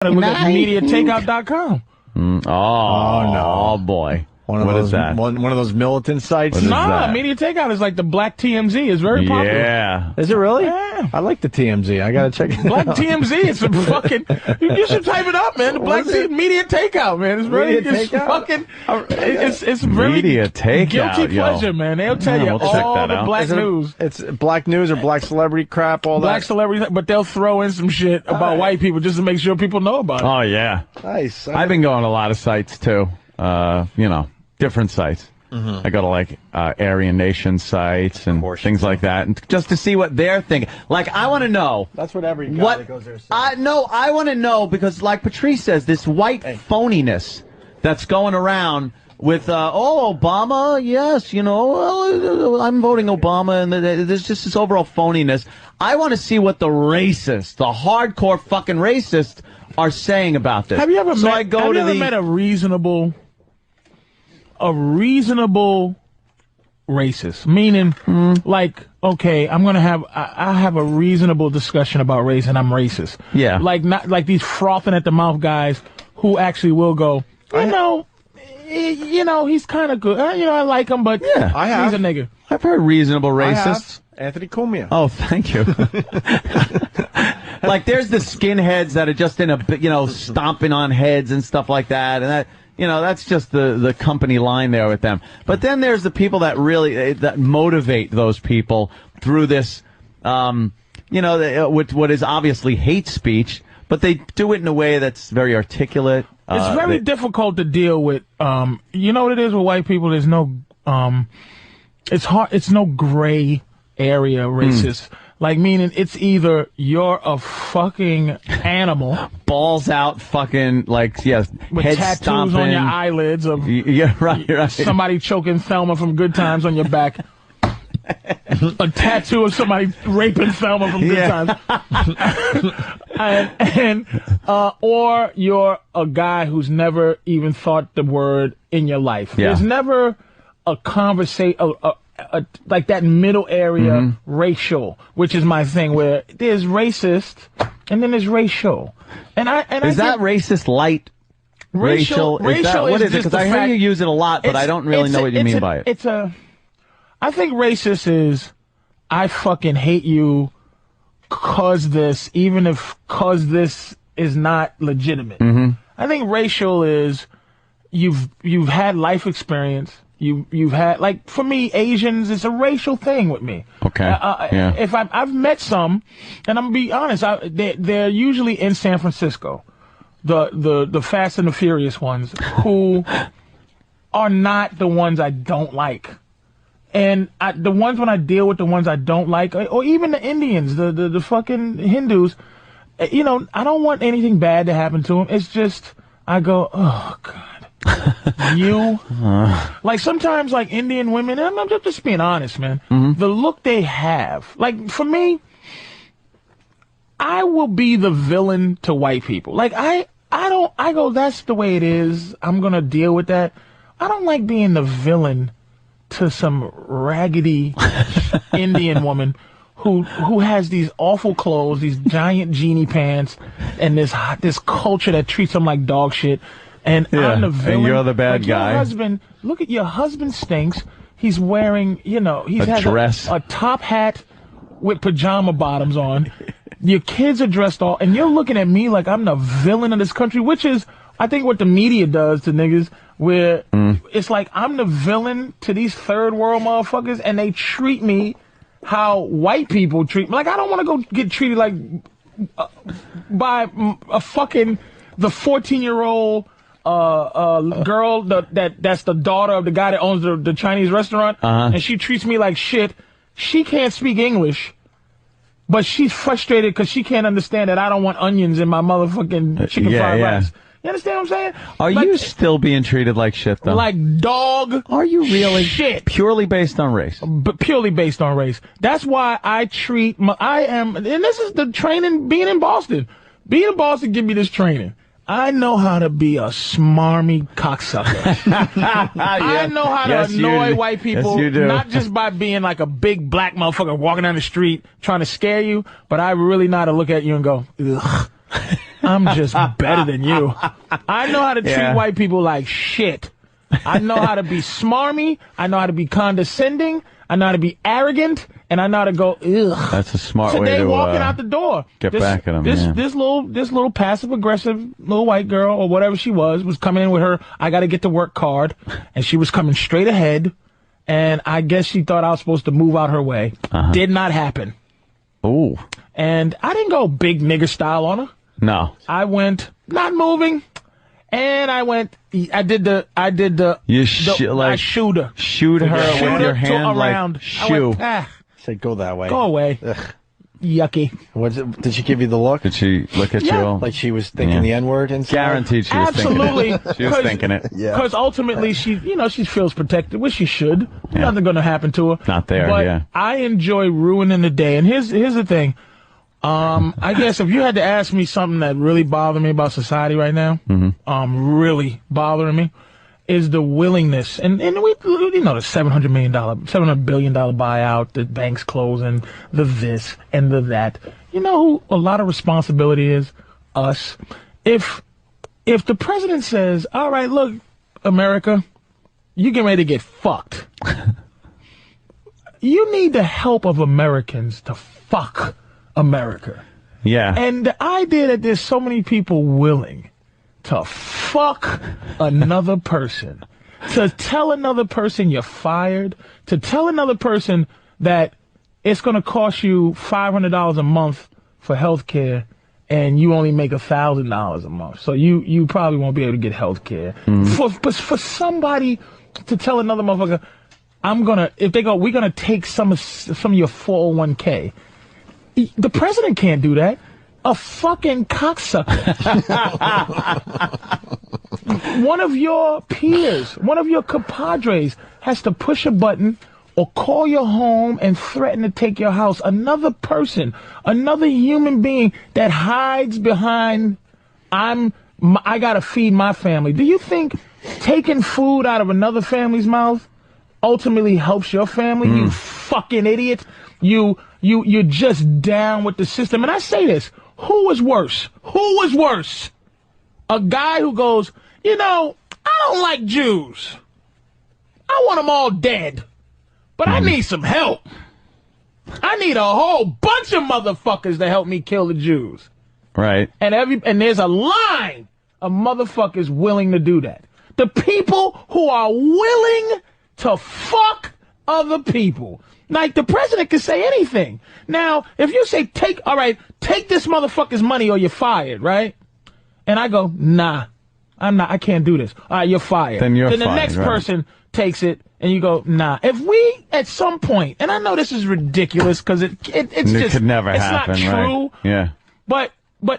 Look at MediaTakeout.com. Oh, no. Oh, boy. What is that? One of those militant sites? Nah, Media Takeout is like the Black TMZ. It's very popular. Yeah. Is it really? Yeah. I like the TMZ. I gotta check it Black out. TMZ. It's a fucking. You should type it up, man. The Black Media Takeout, man. It's very. It's fucking. It's very Media Takeout. Guilty pleasure, man. They'll tell you all the black news. It's black news or black celebrity crap. All black that. Celebrity, but they'll throw in some shit about white people just to make sure people know about it. Oh yeah. Nice. I've been going to a lot of sites too. Different sites. Mm-hmm. I go to like Aryan Nation sites and things like that, and just to see what they're thinking. Like, I want to know. That's what every guy that goes there says. I want to know because, like Patrice says, this white phoniness that's going around with Obama. Yes, I'm voting Obama, and there's just this overall phoniness. I want to see what the racists, the hardcore fucking racists, are saying about this. Have you ever met a reasonable racist? Meaning, like, okay, I have a reasonable discussion about race, and I'm racist. Yeah. Like, not like these frothing at the mouth guys who actually will go, he's kind of good. I like him, but yeah, he's a nigga. I've heard reasonable racists. Anthony Cumia. Oh, thank you. Like, there's the skinheads that are just in stomping on heads and stuff like that, and that. That's just the company line there with them. But then there's the people that really that motivate those people through this, with what is obviously hate speech, but they do it in a way that's very articulate. It's very difficult to deal with. You know what it is with white people? There's no, it's hard. It's no gray area racist. Like, meaning it's either you're a fucking animal. Balls out fucking, with head tattoos stomping on your eyelids of right. Somebody choking Thelma from Good Times on your back. A tattoo of somebody raping Thelma from Good Times. Or you're a guy who's never even thought the word in your life. Yeah. There's never a conversation, like that middle area, racial, which is my thing, where there's racist and then there's racial. And is that racist light? Racial? What is it? Because I hear you use it a lot, but I don't really know what you mean by it. I think racist is, I fucking hate you cause this, even if cause this is not legitimate. I think racial is, you've had life experience. You've had, like, for me, Asians, it's a racial thing with me. Okay. Yeah. If I've met some, and I'm gonna be honest, they're usually in San Francisco, the Fast and the Furious ones, who are not the ones I don't like. And the ones when I deal with the ones I don't like, or even the Indians, the fucking Hindus, I don't want anything bad to happen to them. It's just, I go, oh, God. Like, sometimes, like, Indian women, and I'm just being honest, man, the look they have, like, for me, I will be the villain to white people. Like, I go, that's the way it is, I'm gonna deal with that. I don't like being the villain to some raggedy Indian woman who has these awful clothes, these giant genie pants, and this culture that treats them like dog shit. And I'm the villain. And you're the bad guy. Your husband, look at your husband stinks. He's wearing, he's had dress, a top hat with pajama bottoms on. Your kids are dressed all, and you're looking at me like I'm the villain of this country, which is, I think, what the media does to niggas, where it's like I'm the villain to these third world motherfuckers, and they treat me how white people treat me. Like, I don't want to go get treated like by a fucking the 14-year-old. Girl that's the daughter of the guy that owns the Chinese restaurant, and she treats me like shit. She can't speak English, but she's frustrated because she can't understand that I don't want onions in my motherfucking chicken fried rice. You understand what I'm saying? Are you still being treated like shit, though? Like dog. Are you really? Shit. Purely based on race? But purely based on race. That's why I treat and this is the training being in Boston. Being in Boston give me this training. I know how to be a smarmy cocksucker. I know how to annoy white people, not just by being like a big black motherfucker walking down the street trying to scare you, but I really know how to look at you and go, ugh. I'm just better than you. I know how to treat white people like shit. I know how to be smarmy. I know how to be condescending. I know how to be arrogant. And I know how to go, ugh. That's a smart way Today, to walking out the door. get back at him. This little passive-aggressive little white girl, or whatever she was coming in with her, I got to get to work card. And she was coming straight ahead. And I guess she thought I was supposed to move out her way. Did not happen. Ooh. And I didn't go big nigger style on her. No. I went, not moving. And I went, I did the, You I shoot her. Shoot her with your hand around. like shoe. Said go that way. Go away. Ugh. Yucky. Did she give you the look? Did she look at you all? Like she was thinking the N-word inside? Guaranteed she was Absolutely. thinking it. She was thinking it. Yeah. Because ultimately she feels protected, which she should. Nothing going to happen to her. Not there, but I enjoy ruining the day. And here's the thing. I guess if you had to ask me something that really bothered me about society right now, really bothering me, is the willingness, and we, the $700 billion buyout, the banks closing, the this and the that. You know who a lot of responsibility is? Us. If the president says, all right, look, America, you get ready to get fucked. You need the help of Americans to fuck America. Yeah. And the idea that there's so many people willing to fuck another person, to tell another person you're fired, to tell another person that it's going to cost you $500 a month for health care and you only make $1,000 a month. So you probably won't be able to get health care. For somebody to tell another motherfucker, we're going to take some of your 401k. The president can't do that. A fucking cocksucker. One of your peers, one of your compadres has to push a button or call your home and threaten to take your house. Another person, another human being that hides behind, I gotta feed my family. Do you think taking food out of another family's mouth ultimately helps your family? You fucking idiot. You're just down with the system. And I say this, who was worse? Who was worse? A guy who goes, I don't like Jews. I want them all dead. But I need some help. I need a whole bunch of motherfuckers to help me kill the Jews. Right. And there's a line of motherfuckers willing to do that. The people who are willing to fuck other people. Like, the president can say anything. Now, if you say, take this motherfucker's money or you're fired, right? And I go, nah, I can't do this. All right, you're fired. Then you're fired. Then the next person takes it and you go, nah. If we, at some point, and I know this is ridiculous because it's just, could never happen, it's not true. Right? Yeah. But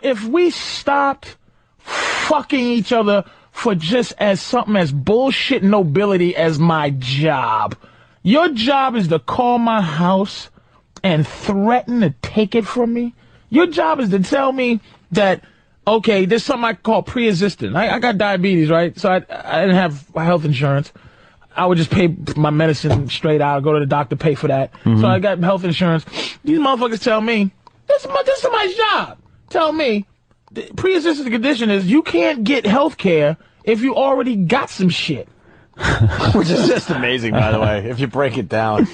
if we stopped fucking each other for just as something as bullshit nobility as my job. Your job is to call my house and threaten to take it from me. Your job is to tell me that, okay, there's something I call pre-existing. I got diabetes, right? So I didn't have health insurance. I would just pay my medicine straight out, go to the doctor, pay for that. So I got health insurance. These motherfuckers tell me, this is somebody's job. Tell me, the pre-existing condition is you can't get health care if you already got some shit. Which is just amazing, by the way, if you break it down.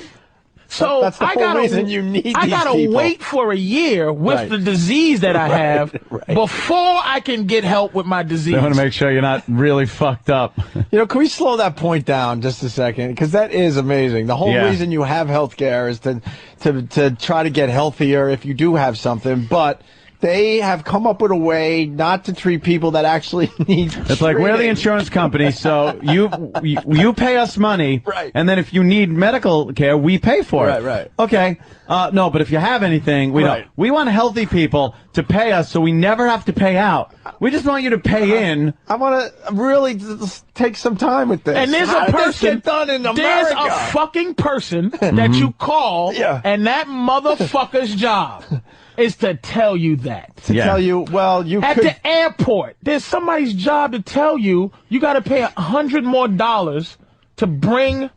So that's the whole reason you need I gotta these people. wait for a year with the disease that I have before I can get help with my disease. They want to make sure you're not really fucked up. Can we slow that point down just a second? Because that is amazing. The whole reason you have health care is to try to get healthier if you do have something, but they have come up with a way not to treat people that actually need It's like, we're the insurance company, so you pay us money, and then if you need medical care, we pay for it. Right. Okay. No, but if you have anything, we don't. We want healthy people to pay us so we never have to pay out. We just want you to pay in. I want to really take some time with this. And there's How a did this person, get done in America? there's a fucking person that you call, and that motherfucker's job is to tell you that. To tell you, well, you At could... the airport, there's somebody's job to tell you got to pay $100 more to bring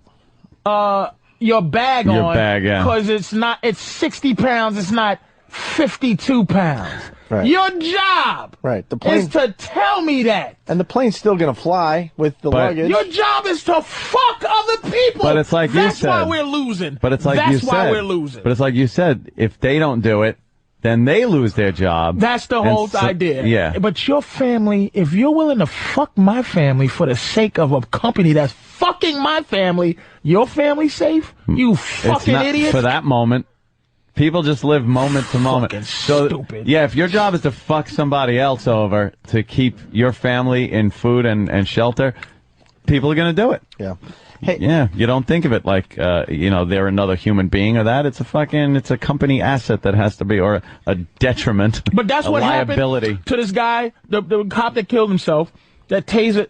your bag on. Your bag, yeah. Because it's 60 pounds, it's not 52 pounds. Right. Your job the plane is to tell me that. And the plane's still going to fly with the luggage. Your job is to fuck other people. But it's like you said. That's why we're losing. But it's like you said. That's why we're losing. But it's like you said, if they don't do it, then they lose their job. That's the whole idea. Yeah. But your family, if you're willing to fuck my family for the sake of a company that's fucking my family, your family safe? You fucking idiot. For that moment. People just live moment to moment. Fucking stupid. Yeah, if your job is to fuck somebody else over to keep your family in food and shelter, people are going to do it. Yeah. Hey, yeah, you don't think of it like, they're another human being or that. It's a company asset that has to be, or a detriment. But that's what liability. happened to this guy, the cop that killed himself, that taser.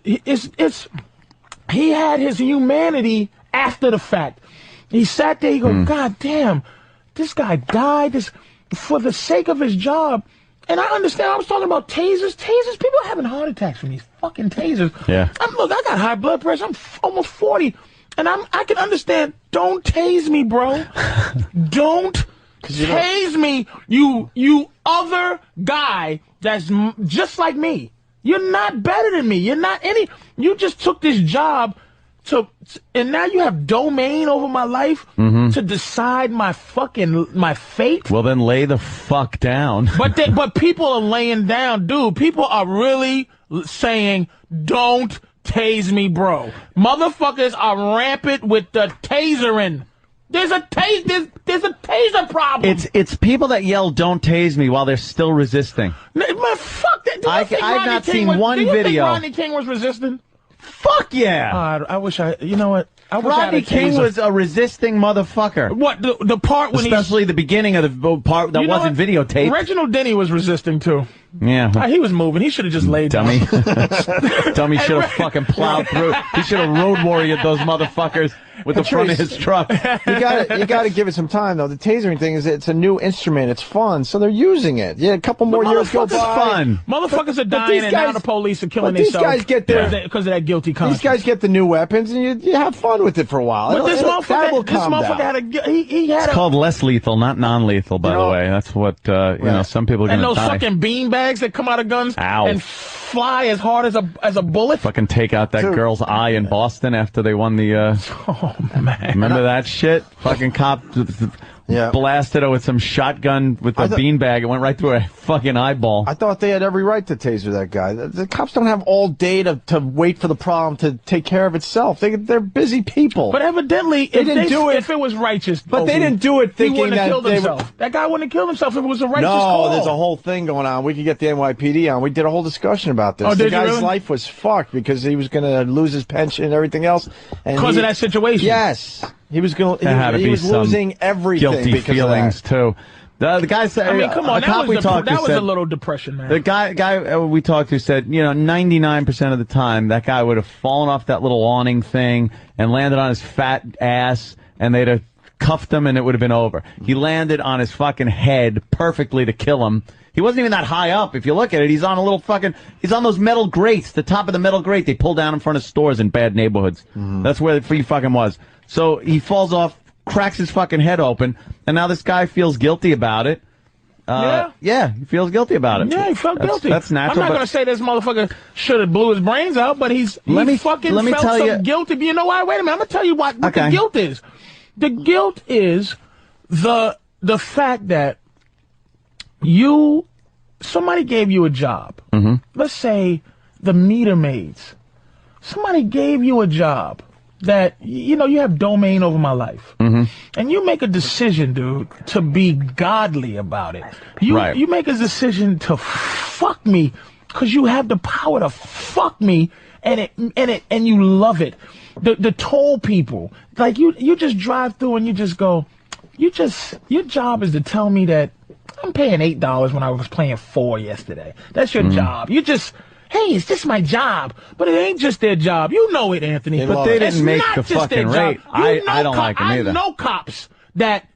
He had his humanity after the fact. He sat there, he goes, God damn. This guy died for the sake of his job. And I understand. I was talking about tasers. People are having heart attacks from these fucking tasers. Yeah. Look, I got high blood pressure. I'm almost 40. And I can understand. Don't tase me, bro. Don't tase me. You other guy that's just like me. You're not better than me. You're not you just took this job and now you have domain over my life to decide my fate. Well, then lay the fuck down. But people are laying down, dude. People are really saying, "Don't tase me, bro." Motherfuckers are rampant with the tasering. There's a taser problem. It's people that yell "Don't tase me" while they're still resisting. Man, fuck that. I've not seen one video. Do you think Rodney King was resisting? Fuck yeah! I wish you know what? I wish Rodney King was a resisting motherfucker. What, the part when especially the beginning of the part that wasn't videotaped. Reginald Denny was resisting too. Yeah. He was moving. He should have just laid Dummy. down. Dummy should have fucking plowed through. He should have road warriored those motherfuckers with the front of his truck. You got to give it some time though. The tasering thing it's a new instrument. It's fun, so they're using it. Yeah, a couple more years go by. Fun. Motherfuckers are dying, and now the police are killing themselves. These guys get because of that guilty conscience. These guys get the new weapons, and you have fun with it for a while. But this motherfucker had It's called less lethal, not non-lethal, by the way. That's what some people are going to die. And those fucking beanbags that come out of guns and fly as hard as a bullet. Fucking take out that girl's eye in Boston after they won the. Oh man! Remember that shit? Fucking cop blasted her with some shotgun with a beanbag. It went right through her fucking eyeball. I thought they had every right to taser that guy. The cops don't have all day to wait for the problem to take care of itself. They're busy people. But evidently, if it was righteous, but they didn't do it thinking he wouldn't have that killed himself. That guy wouldn't have killed himself if it was a righteous call. No, there's a whole thing going on. We could get the NYPD on. We did a whole discussion about this. Oh, the guy's life was fucked because he was going to lose his pension and everything else. Because of that situation. Yes. He was going. He was losing everything. Guilty feelings too. The guy said. I mean, come on. That was a little depression, man. The guy we talked to said, 99% of the time that guy would have fallen off that little awning thing and landed on his fat ass, and they'd have cuffed him, and it would have been over. He landed on his fucking head perfectly to kill him. He wasn't even that high up. If you look at it, he's on he's on those metal grates, the top of the metal grate they pull down in front of stores in bad neighborhoods. That's where he fucking was. So he falls off, cracks his fucking head open, and now this guy feels guilty about it. Yeah, he feels guilty about it. Yeah, he felt guilty. That's natural. I'm not going to say this motherfucker should have blew his brains out, but he felt some guilty. But you know why? Wait a minute. I'm going to tell you what the guilt is. The guilt is the fact that somebody gave you a job. Let's say the meter maids. Somebody gave you a job that, you have domain over my life. And you make a decision, dude, to be godly about it. You make a decision to fuck me because you have the power to fuck me, and you love it. The toll people, like you just drive through and you just go, your job is to tell me that I'm paying $8 when I was paying $4 yesterday. That's your job. Hey, it's just my job. But it ain't just their job. You know it, Anthony. But they didn't make the fucking rate. I don't like them either. I know cops that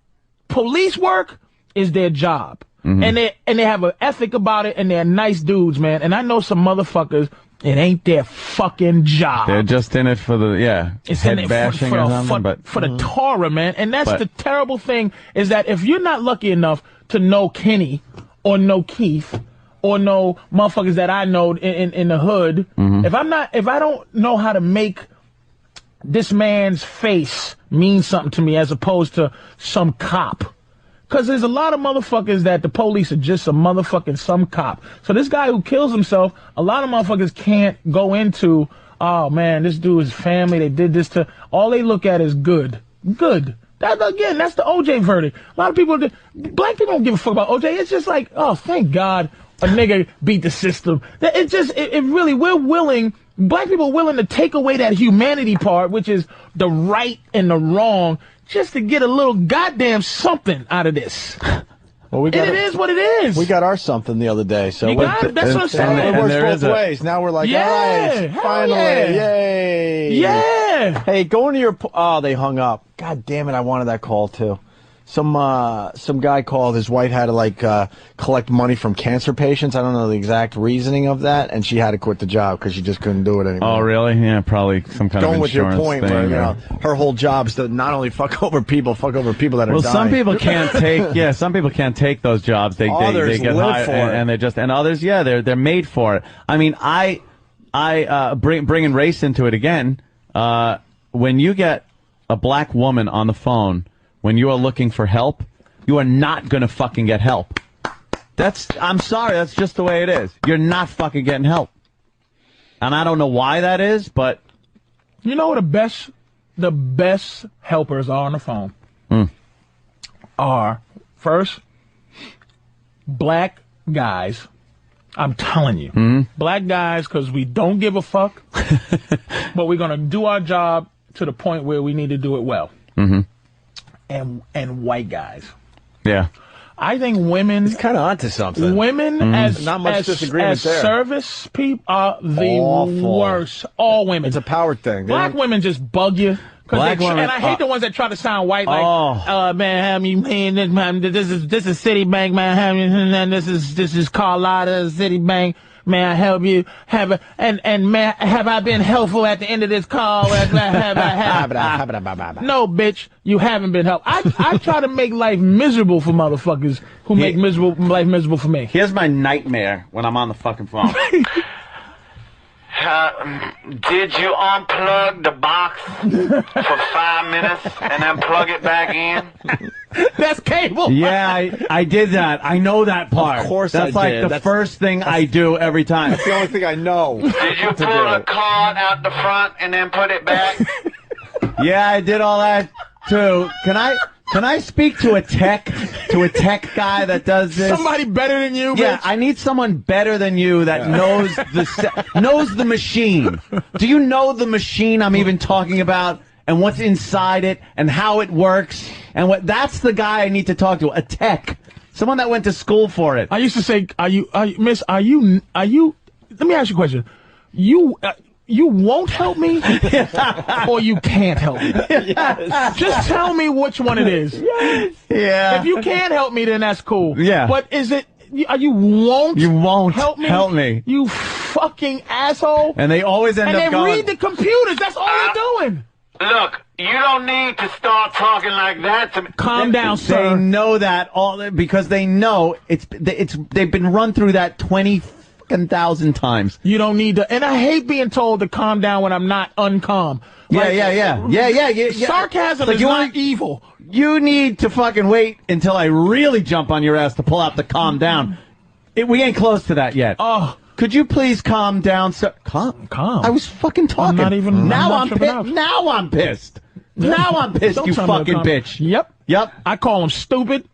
police work is their job. And they have an ethic about it, and they're nice dudes, man. And I know some motherfuckers, it ain't their fucking job. They're just in it for the, head bashing or something. For the Torah, man. And that's the terrible thing, is that if you're not lucky enough to know Kenny or know Keith or know motherfuckers that I know in the hood. If I don't know how to make this man's face mean something to me as opposed to some cop. Because there's a lot of motherfuckers that the police are just some cop. So this guy who kills himself, a lot of motherfuckers can't go into, oh man, this dude is family, they did this to, all they look at is good. Good. That, again, that's the OJ verdict. A lot of people, black people don't give a fuck about OJ. It's just like, oh, thank God a nigga beat the system. It really, black people are willing to take away that humanity part, which is the right and the wrong, just to get a little goddamn something out of this. Well, it is what it is. We got our something the other day, so that's what I'm saying. It works both ways. Now we're like, all right, finally, yay! Yeah. Hey, go into your. Oh, they hung up. God damn it! I wanted that call too. Some guy called. His wife had to collect money from cancer patients. I don't know the exact reasoning of that, and she had to quit the job because she just couldn't do it anymore. Oh, really? Yeah, probably some kind of insurance with your point, thing, where her whole job is to not only fuck over people that are dying. Some people can't take. Yeah, some people can't take those jobs. They get hired, and they just, and others, they're made for it. I mean, I bringing race into it again. When you get a black woman on the phone, when you are looking for help, you are not going to fucking get help. I'm sorry, that's just the way it is. You're not fucking getting help. And I don't know why that is, but... You know what the best helpers are on the phone? Are, first, black guys. I'm telling you. Black guys, because we don't give a fuck, but we're going to do our job to the point where we need to do it well. And white guys. Yeah. I think women... It's kind of onto something. Women as not much disagreement as there. Service people are the worst. All women. It's a power thing. Black women just bug you. Black women, and I hate the ones that try to sound white, like, man, have me, man, this is Citibank, man, this is Carlotta, Citibank. May I help you? Have I been helpful at the end of this call? No, bitch, you haven't been helpful. I try to make life miserable for motherfuckers who make life miserable for me. Here's my nightmare when I'm on the fucking phone. Did you unplug the box for 5 minutes and then plug it back in? That's cable. Yeah, I did that. I know that part. Of course That's I did. That's the first thing I do every time. That's the only thing I know. Did you pull a card out the front and then put it back? Yeah, I did all that too. Can I speak to a tech guy that does this? Somebody better than you, bitch. Yeah, I need someone better than you that knows the machine. Do you know the machine I'm even talking about and what's inside it and how it works and that's the guy I need to talk to, a tech. Someone that went to school for it. I used to say, Miss, let me ask you a question. You won't help me, or you can't help me. Yes. Just tell me which one it is. Yes. Yeah. If you can't help me, then that's cool. Yeah. But you won't help me? Help me. You fucking asshole. And they always end up going. And they read the computers. That's all they're doing. Look, you don't need to start talking like that to me. Calm down, sir. They know that because they know they've been run through that 20,000 times. You don't need to, and I hate being told to calm down when I'm not uncalm. Yeah. Sarcasm is not evil. You need to fucking wait until I really jump on your ass to pull out the calm down. We ain't close to that yet. Oh. Could you please calm down, sir? Calm. Calm. I was fucking talking. I'm not even. Now I'm pissed. Now I'm pissed. Now I'm pissed, Don't you tell me to fucking calm. bitch. Yep. I call him stupid.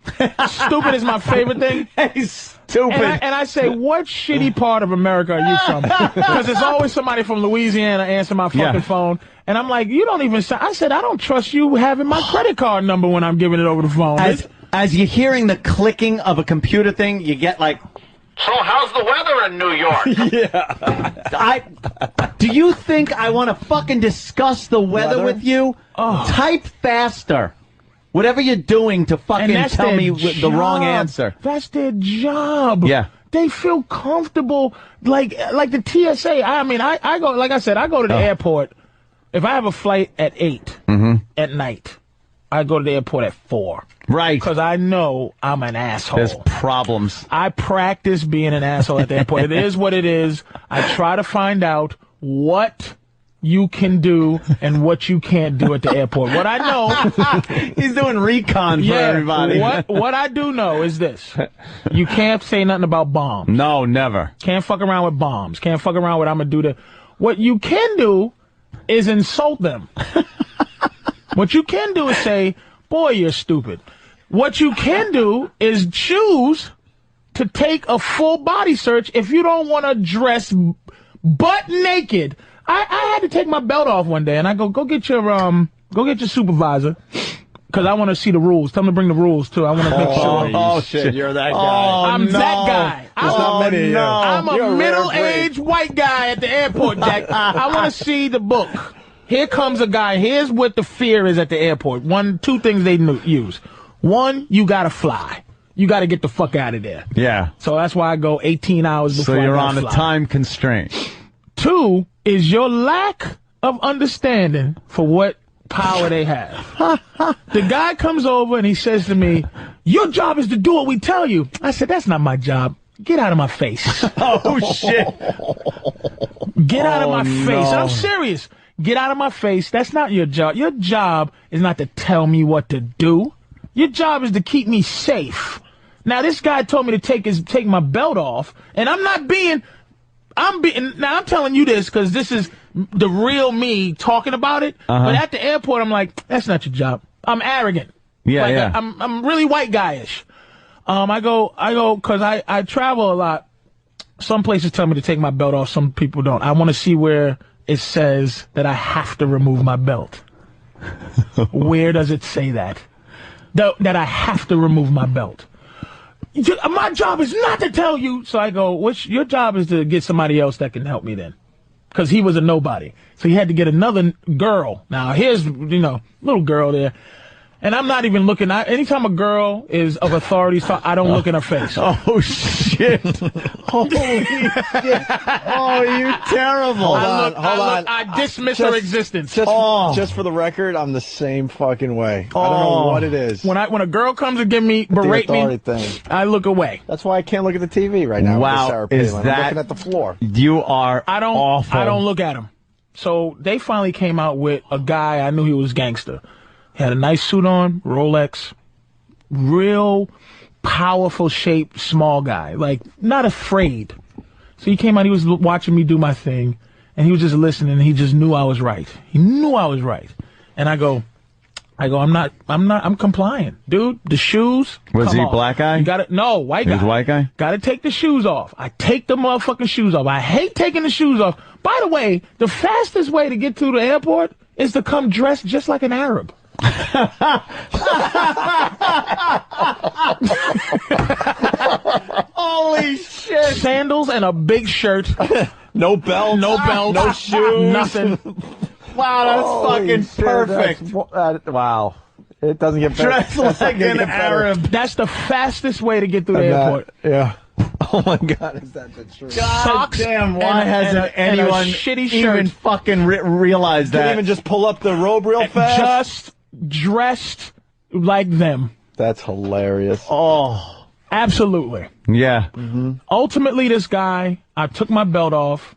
Stupid is my favorite thing. He's stupid. And I say, what shitty part of America are you from? Because there's always somebody from Louisiana answer my fucking phone. And I'm like, you don't even say. I said, I don't trust you having my credit card number when I'm giving it over the phone. As you're hearing the clicking of a computer thing, you get like, So how's the weather in New York? Yeah. Do you think I want to fucking discuss the weather with you? Oh. Type faster. Whatever you're doing to fucking tell me the wrong answer. That's their job. Yeah. They feel comfortable, like the TSA. I mean, I go, like I said, I go to the airport. If I have a flight at 8 at night, I go to the airport at 4. Right. Because I know I'm an asshole. There's problems. I practice being an asshole at the airport. It is what it is. I try to find out what you can do and what you can't do at the airport. What I know... He's doing recon for everybody. What I do know is this. You can't say nothing about bombs. No, never. Can't fuck around with bombs. Can't fuck around with I'm going to do the... What you can do is insult them. What you can do is say, boy, you're stupid. What you can do is choose to take a full body search if you don't want to dress butt naked. I had to take my belt off one day, and I go get your supervisor, because I want to see the rules. Tell him to bring the rules, too. I want to make sure. Oh, shit, you're that guy. I'm that guy. I'm a middle-aged white guy at the airport, Jack. I want to see the book. Here comes a guy. Here's what the fear is at the airport. Two things they use. One, you got to fly. You got to get the fuck out of there. Yeah. So that's why I go 18 hours before So you're I on a fly. time constraint. 2 is your lack of understanding for what power they have. The guy comes over and he says to me, your job is to do what we tell you. I said, that's not my job. Get out of my face. Oh, shit. Get out of my face. And I'm serious. Get out of my face. That's not your job. Your job is not to tell me what to do. Your job is to keep me safe. Now, this guy told me to take my belt off, and I'm telling you this because this is the real me talking about it. But at the airport, I'm like, that's not your job. I'm arrogant. Yeah. I'm really white guyish. I go, cause I travel a lot. Some places tell me to take my belt off. Some people don't. I want to see where it says that I have to remove my belt. Where does it say that? That I have to remove my belt. My job is not to tell you. So I go, your job is to get somebody else that can help me then. Because he was a nobody. So he had to get another girl. Now, here's, little girl there. And I'm not even looking. Anytime a girl is of authority, so I don't look in her face. Oh, shit. Holy shit. Oh, you terrible. Hold on. I dismiss her existence. Just for the record, I'm the same fucking way. I don't know what it is. When a girl comes and berate me, thing. I look away. That's why I can't look at the TV right now. Wow, with Sarah is Palin. that... I'm looking at the floor. You are awful. I don't look at him. So they finally came out with a guy. I knew he was gangster. He had a nice suit on, Rolex, real powerful shape, small guy, like not afraid. So he came out, he was watching me do my thing, and he was just listening, and he just knew I was right. He knew I was right. And I go, I'm complying. Dude, the shoes. Was he off. black guy? You gotta, no, white guy. He was white guy? Gotta take the shoes off. I take the motherfucking shoes off. I hate taking the shoes off. By the way, the fastest way to get to the airport is to come dressed just like an Arab. Holy shit. Sandals and a big shirt. No belt. No shoes. Nothing. Wow, that's fucking perfect. Wow. It doesn't get better. Dressed like an Arab. That's the fastest way to get through the airport. Yeah. Oh my God, is that the truth? Socks. Damn, why hasn't anyone shitty even shirt. fucking realized Can that? you even just pull up the robe real fast? Just dressed like them. That's hilarious. Oh. Absolutely. Yeah. Ultimately, this guy, I took my belt off,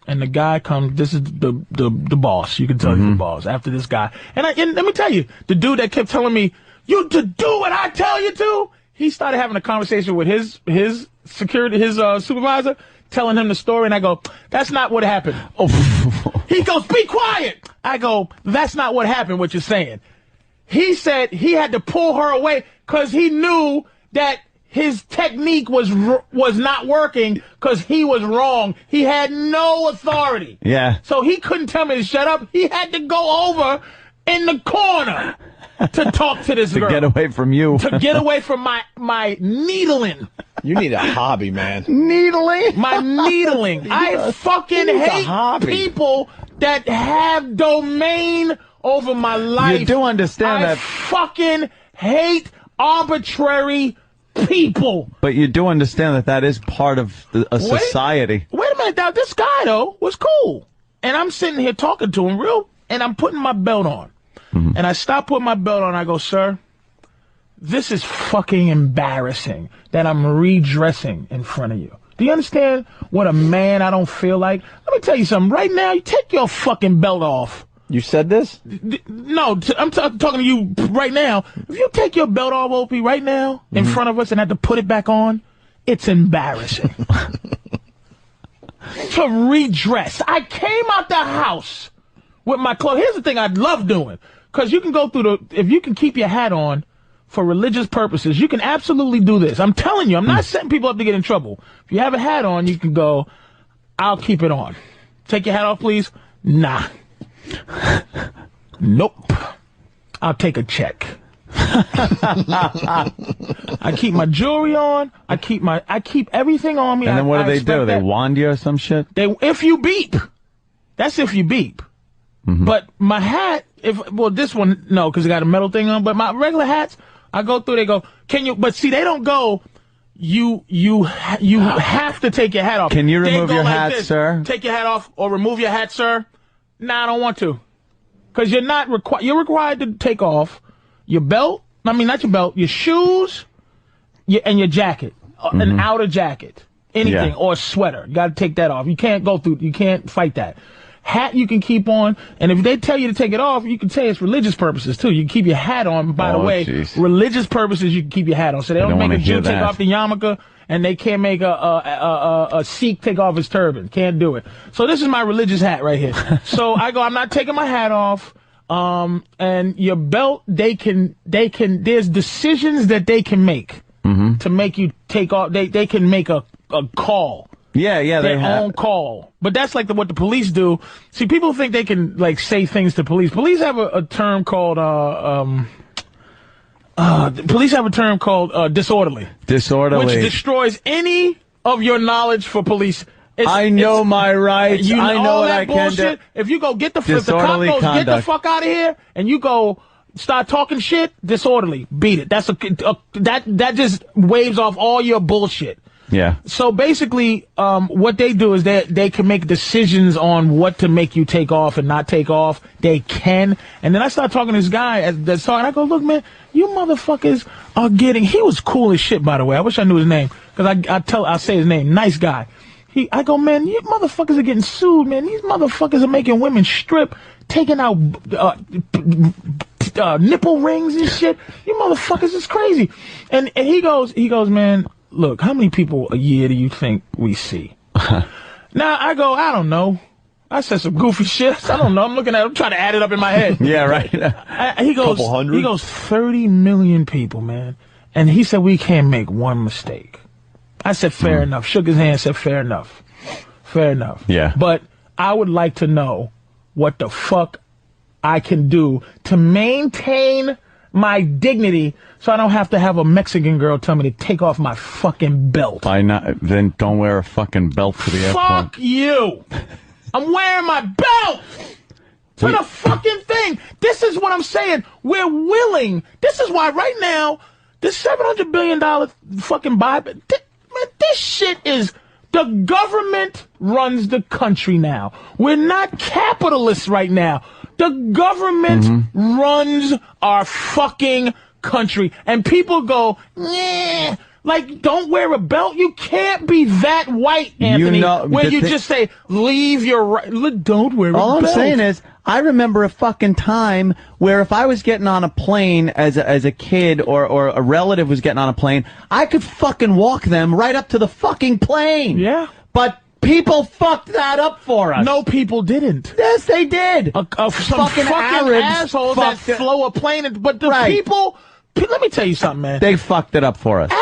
and the guy comes. This is the boss. You can tell he's the boss after this guy. And let me tell you, the dude that kept telling me, you to do what I tell you to, he started having a conversation with his security, his supervisor, telling him the story, and I go, that's not what happened. Oh. He goes, be quiet. I go, that's not what happened, what you're saying. He said he had to pull her away because he knew that his technique was not working because he was wrong. He had no authority. Yeah. So he couldn't tell me to shut up. He had to go over in the corner to talk to this girl. To get away from you. To get away from my needling. You need a hobby, man. Needling? My needling. I fucking hate people that have domain over my life. You do understand I that. fucking hate arbitrary people. But you do understand that is part of a society. Wait a minute. Now, this guy, though, was cool. And I'm sitting here talking to him and I'm putting my belt on. And I stop putting my belt on. I go, sir, this is fucking embarrassing that I'm redressing in front of you. Do you understand what a man I don't feel like? Let me tell you something. Right now, you take your fucking belt off. You said this? No, I'm talking to you right now. If you take your belt off, Opie, right now, in front of us and have to put it back on, it's embarrassing. To redress. I came out the house with my clothes. Here's the thing I love doing. Because you can go through if you can keep your hat on for religious purposes, you can absolutely do this. I'm telling you, I'm not setting people up to get in trouble. If you have a hat on, you can go, I'll keep it on. Take your hat off, please. Nah. Nope. I'll take a check. I keep my jewelry on. I keep everything on me. And then what do they do? They wand you or some shit? If you beep. That's if you beep. But my hat, this one, no, because it got a metal thing on. But my regular hats, I go through, they go, can you, but see, they don't go, you have to take your hat off. Can you remove your hat, sir? Take your hat off or remove your hat, sir? Nah, I don't want to. Because you're required to take off your belt, not your belt, your shoes, and your jacket, an outer jacket, anything, or a sweater. You got to take that off. You can't you can't fight that. Hat you can keep on, and if they tell you to take it off, you can say it's religious purposes too. You can keep your hat on. By the way, religious purposes, you can keep your hat on. So they don't make a Jew take off the yarmulke, and they can't make a Sikh take off his turban. Can't do it. So this is my religious hat right here. So I go, I'm not taking my hat off. And your belt, they can, there's decisions that they can make to make you take off. They can make a call. Yeah, their own call. But that's like what the police do. See, people think they can like say things to police. Police have a term called disorderly. Disorderly. Which destroys any of your knowledge for police. I know my rights. I know what I can do. If you go if the cop goes, get the fuck out of here, and you go start talking shit, disorderly, beat it. That's that just waves off all your bullshit. Yeah. So basically, what they do is they can make decisions on what to make you take off and not take off. They can. And then I start talking to this guy that's talking. I go, look, man, you motherfuckers are getting. He was cool as shit, by the way. I wish I knew his name because I say his name. Nice guy. I go, man, you motherfuckers are getting sued, man. These motherfuckers are making women strip, taking out nipple rings and shit. You motherfuckers is crazy. And he goes, man, look, how many people a year do you think we see? Now I go, I don't know. I said some goofy shit. I don't know. I'm trying to add it up in my head. Yeah, right. He goes 30 million people, man. And he said we can't make one mistake. I said, fair enough. Shook his hand, said, fair enough. Fair enough. Yeah. But I would like to know what the fuck I can do to maintain my dignity so I don't have to have a Mexican girl tell me to take off my fucking belt. Then don't wear a fucking belt to the airport. Fuck you. I'm wearing my belt to the fucking thing. This is what I'm saying. We're willing. This is why right now, this $700 billion fucking Biden, this shit is, the government runs the country now. We're not capitalists right now. The government runs our fucking country. And people go, yeah, like, don't wear a belt. You can't be that white, Anthony, where you just say, leave your right. Don't wear a belt. All I'm saying is, I remember a fucking time where if I was getting on a plane as a kid or a relative was getting on a plane, I could fucking walk them right up to the fucking plane. Yeah. But people fucked that up for us. No, people didn't. Yes, they did. Some fucking assholes that flew a plane. But the people, let me tell you something, man. They fucked it up for us.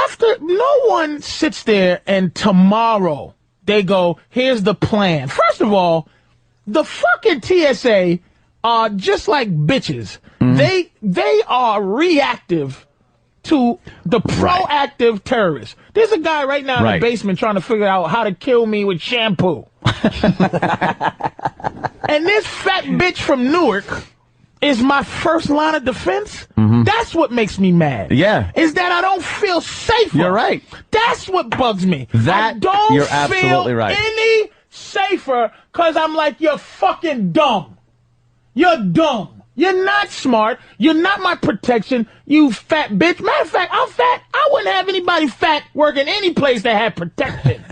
No one sits there and tomorrow they go, here's the plan. First of all, the fucking TSA are just like bitches. They are reactive to the proactive terrorists. There's a guy right now in the basement trying to figure out how to kill me with shampoo. And this fat bitch from Newark is my first line of defense. That's what makes me mad. Yeah. Is that I don't feel safer. You're right. That's what bugs me. You're absolutely right. Any safer because I'm like, you're fucking dumb. You're dumb. You're not smart. You're not my protection, you fat bitch. Matter of fact, I'm fat. I wouldn't have anybody fat working any place that had protection.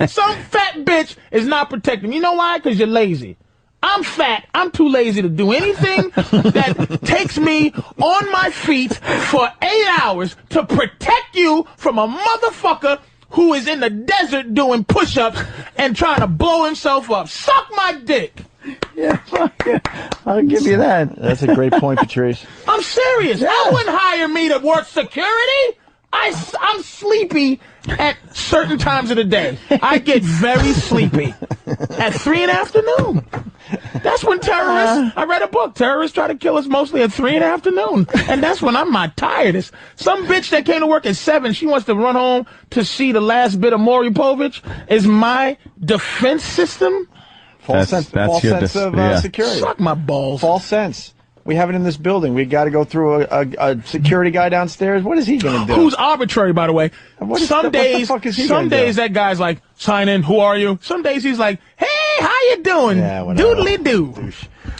Some fat bitch is not protecting. You know why? Because you're lazy. I'm fat. I'm too lazy to do anything that takes me on my feet for 8 hours to protect you from a motherfucker who is in the desert doing push-ups and trying to blow himself up. Suck my dick. Yeah, I'll give you that. That's a great point, Patrice. I'm serious. Yeah. I wouldn't hire me to work security. I'm sleepy at certain times of the day. I get very sleepy at 3 in the afternoon. That's when terrorists, I read a book, terrorists try to kill us mostly at 3 in the afternoon. And that's when I'm my tiredest. Some bitch that came to work at 7, she wants to run home to see the last bit of Maury Povich. Is my defense system. False sense of security. Suck my balls. False sense. We have it in this building. We got to go through a security guy downstairs. What is he going to do? Who's arbitrary, by the way. Some days that guy's like, sign in, who are you? Some days he's like, hey, how you doing? Yeah, doodly-doo.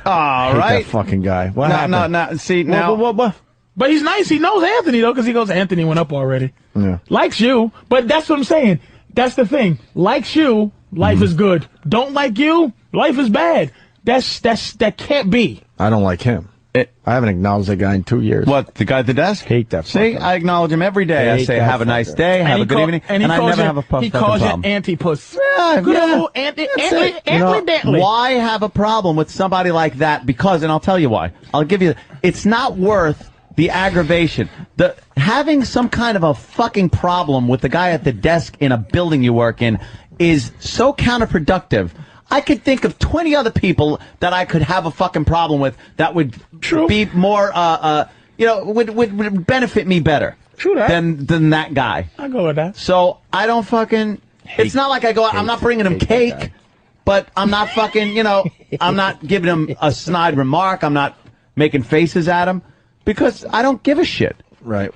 All right. That fucking guy. What happened? No. See, now. What? But he's nice. He knows Anthony, though, because he goes, Anthony went up already. Yeah. Likes you. But that's what I'm saying. That's the thing. Likes you, life is good. Don't like you, life is bad. That can't be. I don't like him. I haven't acknowledged that guy in 2 years. What, the guy at the desk? Hate that fucker. See, I acknowledge him every day. I say, have a nice day, have a good evening, and I never have a problem. He calls you anti-puss. Good old anti-dantley. Why have a problem with somebody like that? Because, and I'll tell you why. I'll give you, it's not worth the aggravation. Having some kind of a fucking problem with the guy at the desk in a building you work in is so counterproductive. I could think of 20 other people that I could have a fucking problem with that would be more, would benefit me better than that guy. I go with that. So I don't fucking. It's not like I go. I'm not bringing him cake, but I'm not fucking. I'm not giving him a snide remark. I'm not making faces at him because I don't give a shit. Right.